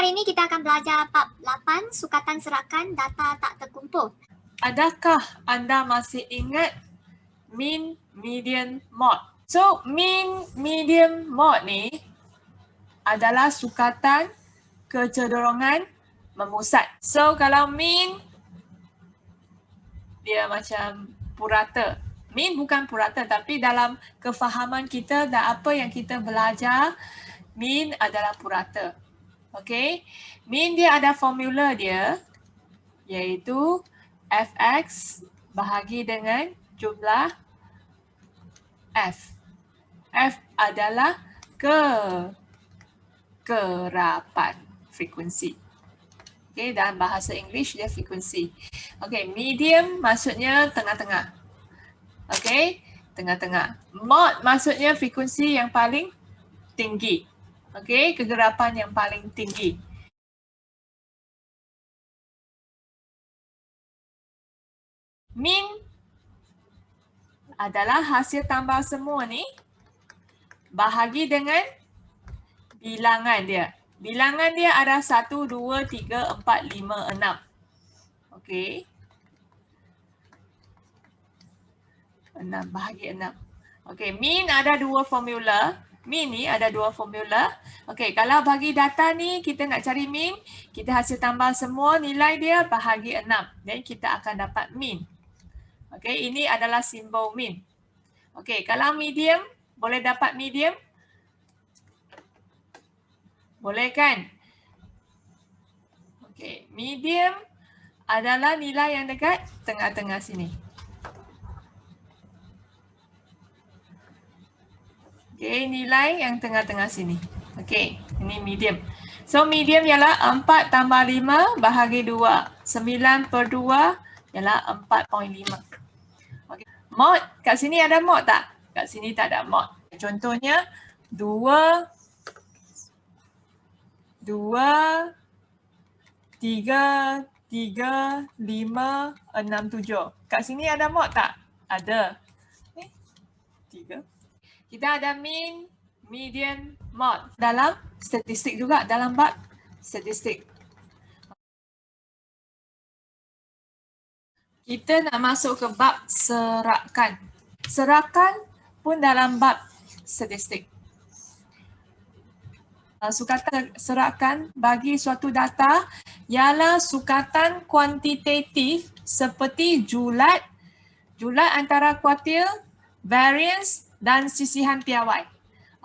hari ini kita akan belajar bab 8, sukatan serakan data tak terkumpul. Adakah anda masih ingat mean, median, mode? So, mean, median, mode ni adalah sukatan kecenderungan memusat. So, kalau mean, dia macam purata. Mean bukan purata, tapi dalam kefahaman kita dan apa yang kita belajar, mean adalah purata. Okay, mean dia ada formula dia, iaitu fx bahagi dengan jumlah f. F adalah kekerapan frekuensi. Okay, dalam bahasa English dia frekuensi. Okay, medium maksudnya tengah-tengah. Okay, tengah-tengah. Mod maksudnya frekuensi yang paling tinggi. Okay, kegerapan yang paling tinggi. Mean adalah hasil tambah semua ni bahagi dengan bilangan dia. Bilangan dia ada 1, 2, 3, 4, 5, 6. Okey. 6 bahagi 6. Okey, mean ada dua formula. Mean ni ada dua formula. Okey, kalau bagi data ni kita nak cari mean, kita hasil tambah semua nilai dia bahagi 6. Dan kita akan dapat mean. Okey, ini adalah simbol mean. Okey, kalau medium, boleh dapat medium? Boleh kan? Okey, medium adalah nilai yang dekat tengah-tengah sini. Okey, nilai yang tengah-tengah sini. Okey, ini medium. So, medium ialah 4 tambah 5 bahagi 2. 9 per 2 ialah 4.5. Okey. Mod, kat sini ada mod tak? Kat sini tak ada mod. Contohnya, 2, 3, 5, 6, 7. Kat sini ada mod tak? Ada. 3. Kita ada mean, median, mod. Dalam statistik juga, dalam bab statistik. Kita nak masuk ke bab serakan. Serakan pun dalam bab statistik. Sukatan serakan bagi suatu data ialah sukatan kuantitatif seperti julat antara kuartil, variance dan sisihan piawai.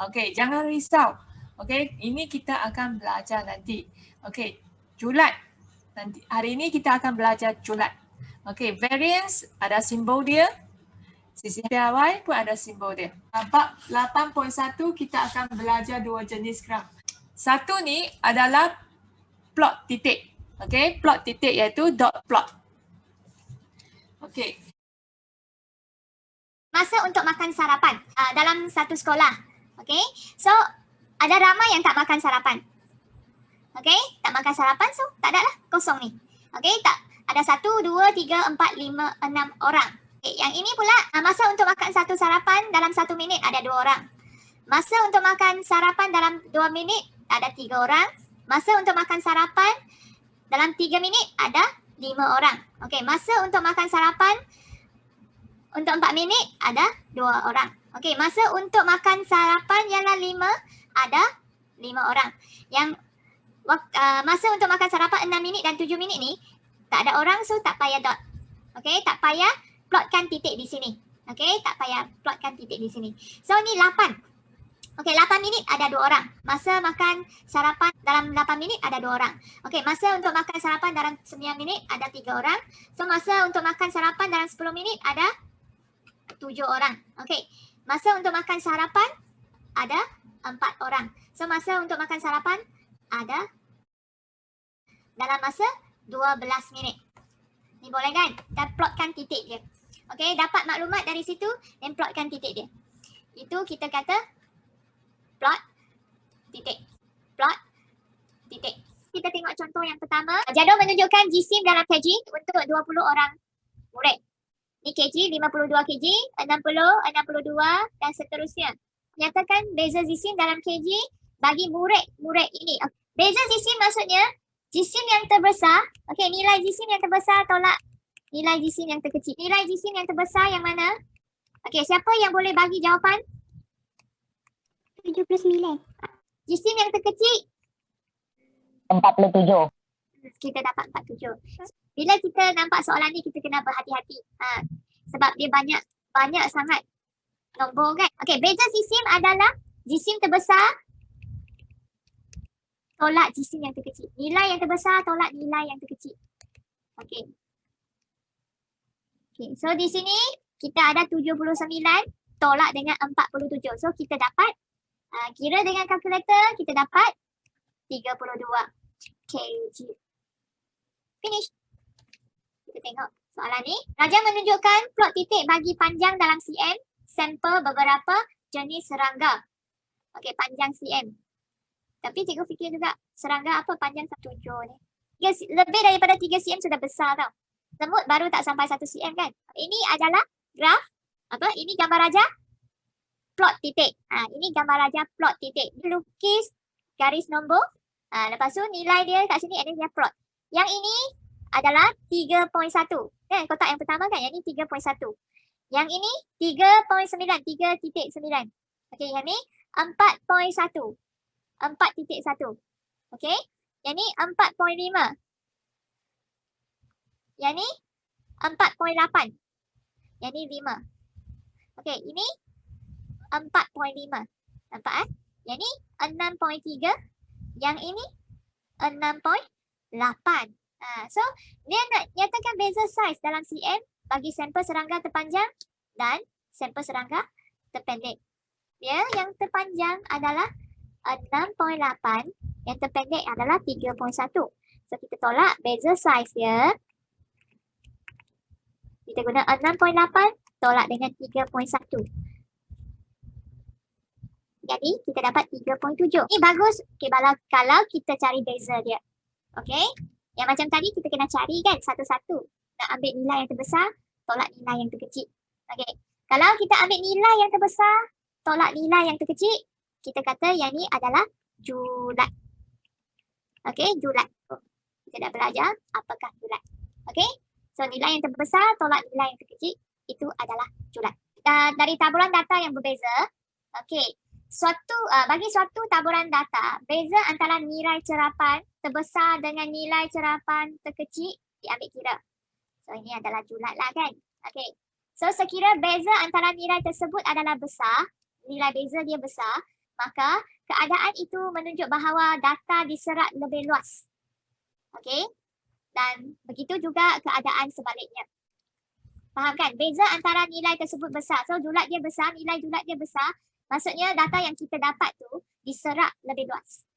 Okey, jangan risau. Okey, ini kita akan belajar nanti. Okey, julat. Nanti hari ini kita akan belajar julat. Okey, variance ada simbol dia. Sisihan piawai pun ada simbol dia. Bab 8.1 kita akan belajar dua jenis graf. Satu ni adalah plot titik. Okey, plot titik iaitu dot plot. Okey. Masa untuk makan sarapan dalam satu sekolah. Okay, so ada ramai yang tak makan sarapan. Okay, tak makan sarapan, so tak ada lah, kosong ni. Okay, tak. Ada 1, 2, 3, 4, 5, 6 orang. Okay, yang ini pula masa untuk makan satu sarapan dalam 1 minit ada 2 orang. Masa untuk makan sarapan dalam 2 minit ada 3 orang. Masa untuk makan sarapan dalam 3 minit ada 5 orang. Okay, masa untuk makan sarapan untuk 4 minit ada 2 orang. Okey, masa untuk makan sarapan ialah 5, ada 5 orang. Yang masa untuk makan sarapan 6 minit dan 7 minit ni tak ada orang, so tak payah dot. Okey, tak payah plotkan titik di sini. Okey, tak payah plotkan titik di sini. So ni 8. Okey, 8 minit ada 2 orang. Masa makan sarapan dalam 8 minit ada 2 orang. Okey, masa untuk makan sarapan dalam 9 minit ada 3 orang. So masa untuk makan sarapan dalam 10 minit ada 7 orang. Okey, masa untuk makan sarapan ada 4 orang. So masa untuk makan sarapan ada dalam masa 12 minit. Ni boleh kan? Dan plotkan titik dia. Okey, dapat maklumat dari situ dan plotkan titik dia. Itu kita kata plot titik. Plot titik. Kita tengok contoh yang pertama. Jadual menunjukkan jisim dalam kg untuk 20 orang murid. Ni kg, 52 kg, 60, 62 dan seterusnya. Nyatakan beza jisim dalam kg bagi murid-murid ini. Beza jisim maksudnya jisim yang terbesar. Okey, nilai jisim yang terbesar tolak nilai jisim yang terkecil. Nilai jisim yang terbesar yang mana? Okey, siapa yang boleh bagi jawapan? 79. Jisim yang terkecil 47. kita dapat 47. Bila kita nampak soalan ni kita kena berhati-hati. Sebab dia banyak sangat nombor kan. Okey, beza jisim adalah jisim terbesar tolak jisim yang terkecil. Nilai yang terbesar tolak nilai yang terkecil. Okey. Okey, so di sini kita ada 79 tolak dengan 47. So kita dapat kira dengan kalkulator kita dapat 32 kg. Finish. Kita tengok soalan ni. Raja menunjukkan plot titik bagi panjang dalam cm sampel beberapa jenis serangga. Okey, panjang cm. Tapi cikgu fikir juga serangga apa panjang 7 ni. Lebih daripada 3 cm sudah besar tau. Semut baru tak sampai 1 cm kan. Ini adalah graf apa? Ini gambar raja plot titik. Ini gambar raja plot titik. Dia lukis garis nombor. Lepas tu nilai dia kat sini ada dia plot. Yang ini adalah 3.1. Kan kotak yang pertama kan, yang ini 3.1. Yang ini 3.9, 3.9. Okey, yang ni 4.1. 4.1. Okey. Yang ni 4.5. Yang ni 4.8. Yang ni 5. Okey, ini 4.5. Nampak Yang ni 6.3. Yang ini 6.8. So, dia nak nyatakan beza saiz dalam cm bagi sampel serangga terpanjang dan sampel serangga terpendek. Dia yang terpanjang adalah 6.8, yang terpendek adalah 3.1. So, kita tolak beza saiz dia. Kita guna 6.8 tolak dengan 3.1. Jadi, kita dapat 3.7. Ini bagus kalau kita cari beza dia. Okey. Yang macam tadi kita kena cari kan satu-satu. Nak ambil nilai yang terbesar, tolak nilai yang terkecil. Okey. Kalau kita ambil nilai yang terbesar, tolak nilai yang terkecil, kita kata yang ni adalah julat. Okey, julat. Kita dah belajar apakah julat. Okey. So nilai yang terbesar tolak nilai yang terkecil itu adalah julat. Dari taburan data yang berbeza, okey. Bagi suatu taburan data, beza antara nilai cerapan terbesar dengan nilai cerapan terkecil diambil kira. So ini adalah julat lah kan. Okey. So sekira beza antara nilai tersebut adalah besar, nilai beza dia besar, maka keadaan itu menunjuk bahawa data diserap lebih luas. Okey. Dan begitu juga keadaan sebaliknya. Faham kan? Beza antara nilai tersebut besar. So julat dia besar, nilai julat dia besar. Maksudnya data yang kita dapat tu diserap lebih luas.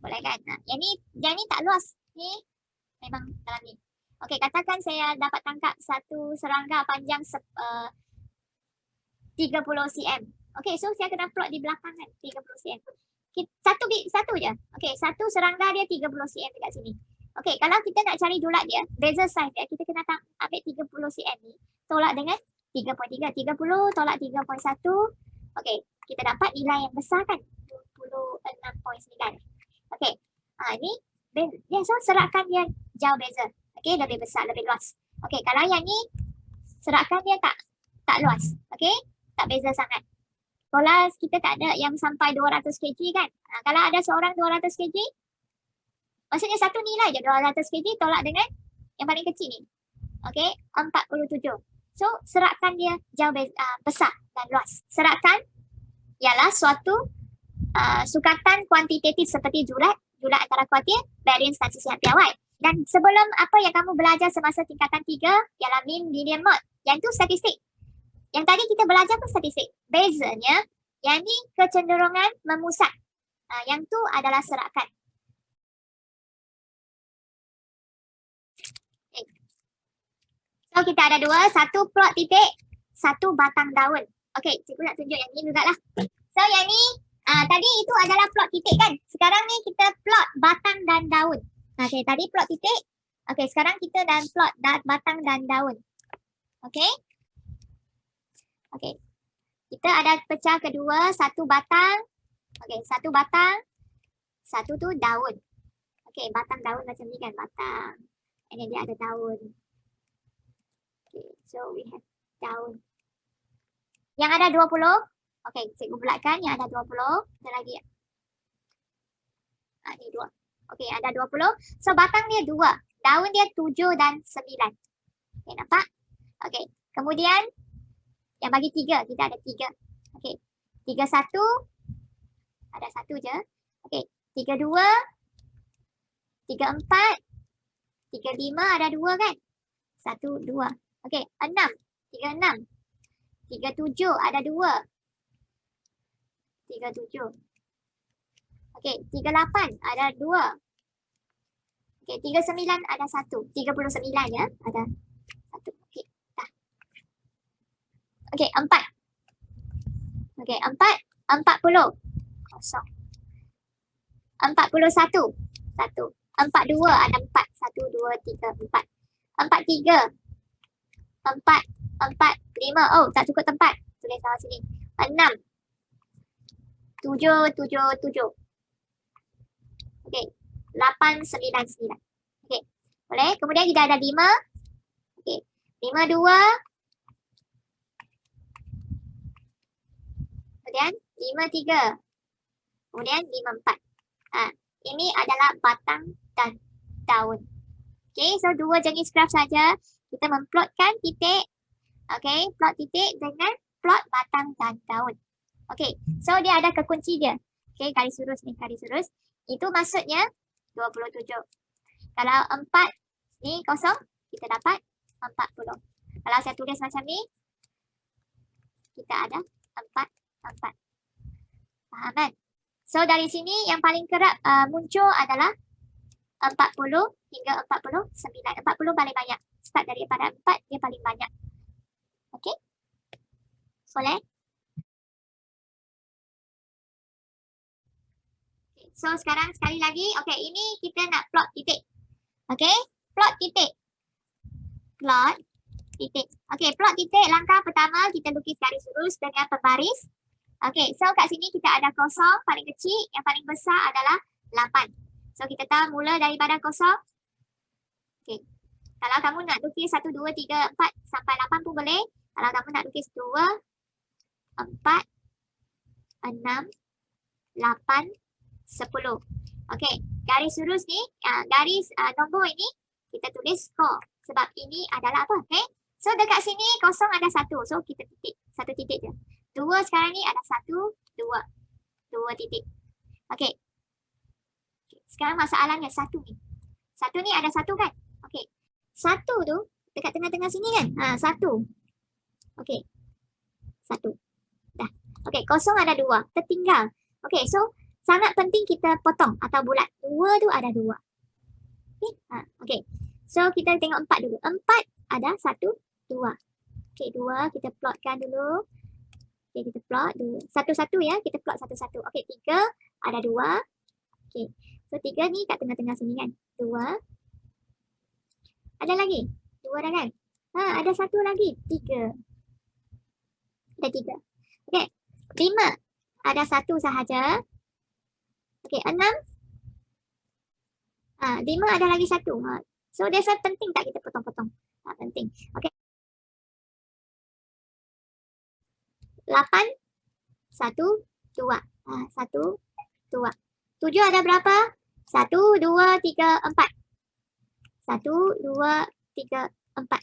Boleh kan? Yang ni tak luas. Ni memang dalam ni. Okey, katakan saya dapat tangkap satu serangga panjang 30 cm. Okey, so saya kena plot di belakang kan 30 cm. Satu je. Okey, satu serangga dia 30 cm dekat sini. Okey, kalau kita nak cari julat dia, beza saiz dia, kita kena ambil 30 cm ni tolak dengan 3.3. 30 tolak 3.1. Okey, kita dapat nilai yang besar kan? 26.9. Okey. Ni dia so serapkan dia jauh beza. Okey, lebih besar, lebih luas. Okey, kalau yang ni serapkan dia tak luas. Okey? Tak beza sangat. Kalau kita tak ada yang sampai 200 kg kan? Kalau ada seorang 200 kg, maksudnya satu nilai je 200 kg tolak dengan yang paling kecil ni. Okey, 47. So, serapkan dia jauh besar dan luas. Serapkan ialah suatu sukatan kuantitatif seperti julat antara kuartil, variance dan sisihan piawai. Dan sebelum apa yang kamu belajar semasa tingkatan 3 ialah mean, median, mode. Yang tu statistik. Yang tadi kita belajar pun statistik. Bezanya, yang ni kecenderungan memusat. Yang tu adalah serapkan. So kita ada dua, satu plot titik, satu batang daun. Okey, cikgu nak tunjuk yang ni jugalah. So yang ni tadi itu adalah plot titik kan. Sekarang ni kita plot batang dan daun. Okey, tadi plot titik. Okey, sekarang kita dan plot batang dan daun. Okey. Okey. Kita ada pecah kedua, satu batang. Okey, satu batang, Satu tu daun. Okay, batang daun macam ni kan, batang. And then dia ada daun. Okay, so we have daun. Yang ada 20. Okay, cikgu bulatkan yang ada 20. Ada lagi ya? Ni 2. Okay, ada 20. So, batang dia 2. Daun dia 7 dan 9. Okay, nampak? Okay, kemudian yang bagi 3. Kita ada 3. Okay, 31. Ada 1 je. Okay, 32. 34. 35 ada 2 kan? 1, 2. Okay, 6. 36. 37 ada 2. 37. Okey, 38 ada 2. Okey, 39 ada 1. 39 ya, ada 1. Okey, dah. Okey, 4. Okey, 4, 40. Kosong. 41. 1. 42 ada 4. 1, 2, 3, 4. 43. 4, 5. Oh, tak cukup tempat. Tulis bawah sini. 6. 7, 7, 7. Okey. 8, 9, 9. Okey. Boleh. Kemudian kita ada 5. Okey. 5, 2. Kemudian 5, 3. Kemudian 5, 4. Ini adalah batang dan daun. Okey. So, 2 jenis graf saja. Kita memplotkan titik. Okey. Plot titik dengan plot batang dan daun. Okey. So, dia ada kekunci dia. Okey. Garis lurus ni. Garis lurus. Itu maksudnya 27. Kalau 4 ni kosong, kita dapat 40. Kalau saya tulis macam ni, kita ada 4, 4. Faham kan? So dari sini yang paling kerap muncul adalah 40 hingga 49. 40 paling banyak. Start daripada 4, dia paling banyak. Okey? Boleh? So sekarang sekali lagi, okay, ini kita nak plot titik. Okay, plot titik. Plot titik. Okay, plot titik langkah pertama kita lukis garis lurus dengan pembaris. Okay, so kat sini kita ada kosong paling kecil, yang paling besar adalah 8. So kita tahu mula daripada kosong. Okay, kalau kamu nak lukis 1, 2, 3, 4 sampai 8 pun boleh. Kalau kamu nak lukis 2, 4, 6, 8, 10. Okey, garis lurus ni, garis nombor ini kita tulis skor. Sebab ini adalah apa? Okey. So dekat sini kosong ada 1. So kita titik. 1 titik je. 2 sekarang ni ada 1, 2. 2 titik. Okey. Sekarang masalahnya 1 ni. 1 ni ada 1 kan? Okey. 1 tu dekat tengah-tengah sini kan? 1. Okey. 1. Dah. Okey, kosong ada 2. Tertinggal. Okey, so sangat penting kita potong atau bulat. 2 tu ada 2. Okey. Okey. So kita tengok 4 dulu. 4 ada 1, 2. Okey, 2 kita plotkan dulu. Okey, kita plot dulu. Satu-satu ya, kita plot satu-satu. Okey, 3 ada 2. Okey. So 3 ni kat tengah-tengah sini kan. 2. Ada lagi? 2 dah kan? Ada 1 lagi. 3. Ada 3. Okey. 5 ada 1 sahaja. Okey, 6. 5 ada lagi 1. So, that's why penting tak kita potong-potong. Penting. Okey. 8, 1, 2. 1, 2. 7 ada berapa? 1, 2, 3, 4. 1, 2, 3, 4.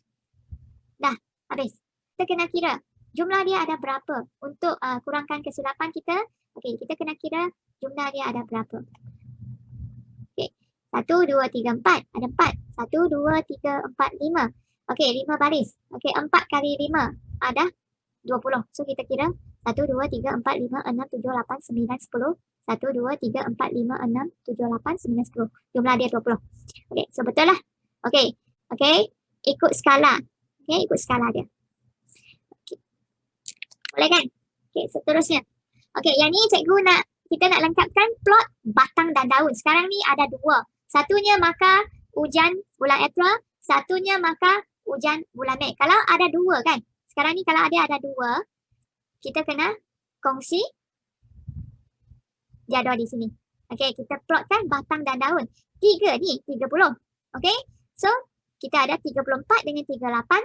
Dah, habis. Kita kena kira. Jumlah dia ada berapa? Untuk kurangkan kesilapan kita. Okey, kita kena kira jumlah dia ada berapa. Okey. 1, 2, 3, 4. Ada 4. 1, 2, 3, 4, 5. Okey, 5 baris. Okey, 4 kali 5 ada 20. So, kita kira 1, 2, 3, 4, 5, 6, 7, 8, 9, 10. 1, 2, 3, 4, 5, 6, 7, 8, 9, 10. Jumlah dia 20. Okey, so betul lah. Okey. Okey, ikut skala. Okey, ikut skala dia. Okey. Boleh kan? Okey, seterusnya. Okey, yang ni cikgu kita nak lengkapkan plot batang dan daun. Sekarang ni ada 2. Satunya markah hujan bulan April, satunya markah hujan bulan Mei. Kalau ada 2 kan? Sekarang ni kalau ada 2, kita kena kongsi jadual di sini. Okey, kita plotkan batang dan daun. 3 ni 30. Okey. So, kita ada 34 dengan 38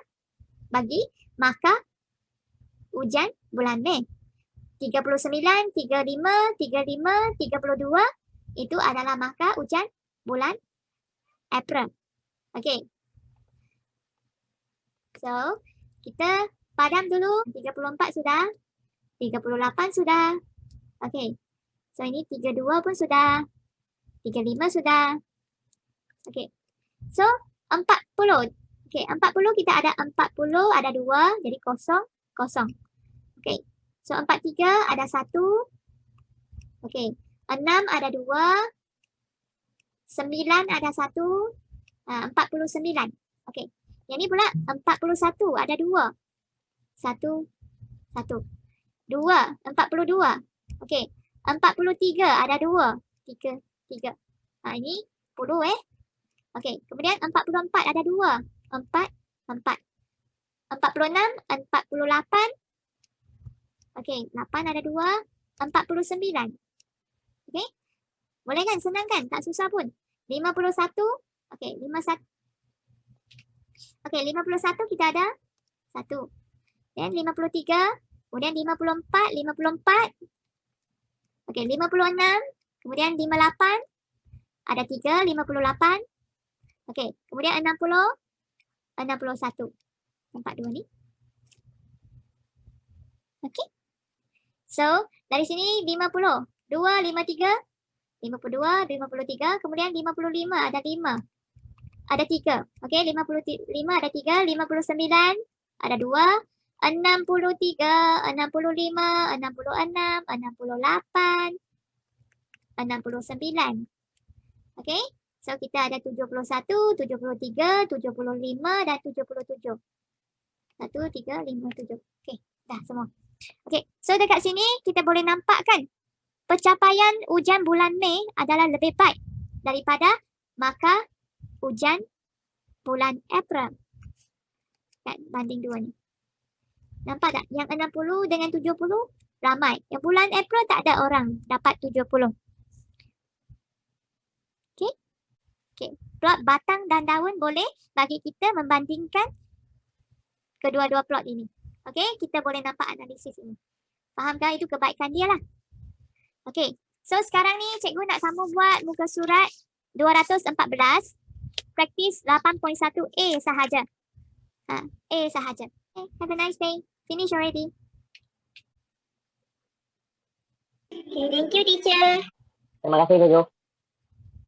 bagi markah hujan bulan Mei. 39, 35, 35, 32 itu adalah markah hujan bulan April. Okey. So, kita padam dulu. 34 sudah. 38 sudah. Okey. So, ini 32 pun sudah. 35 sudah. Okey. So, 40. Okey, 40 kita ada 40, ada 2, jadi kosong, kosong. Okey. So, 43 ada 1. Okey. 6 ada 2. 9 ada 1. 49. Okey. Yang ni pula 41 ada 2. 1, 1. 2, 42. Okey. 43 ada 2. 3, 3. Ini 10 Okey. Kemudian 44 ada 2. 4, 4. 46, 48. Okey. 8 ada 2. 49. Okey. Boleh kan? Senang kan? Tak susah pun. 51. Okey. 51. Okey. 51 kita ada 1. Dan 53. Kemudian 54, 54. Okey, 56. Kemudian 58. Ada 3, 58. Okey, kemudian 60. 61. Nampak 2 ni. Okey. So, dari sini 50. 2, 53. 52, 53. Kemudian 55. Ada 5. Ada 3. Okey, 55 ada 3. 59. Ada 2. 63, 65, 66, 68, 69. Okey. So, kita ada 71, 73, 75 dan 77. 1, 3, 5, 7. Okey. Dah semua. Okey. So, dekat sini kita boleh nampak kan pencapaian hujan bulan Mei adalah lebih baik daripada markah hujan bulan April. Kan, banding 2 ni. Nampak tak? Yang 60 dengan 70 ramai. Yang bulan April tak ada orang dapat 70. Okey. Okey. Plot batang dan daun boleh bagi kita membandingkan kedua-dua plot ini. Okey. Kita boleh nampak analisis ini. Fahamkah itu kebaikan dia lah? Okey. So, sekarang ni cikgu nak kamu buat muka surat 214. Praktis 8.1A sahaja. A sahaja. Okay. Have a nice day. Finish already. Okay, thank you teacher. Terima kasih, Jojo.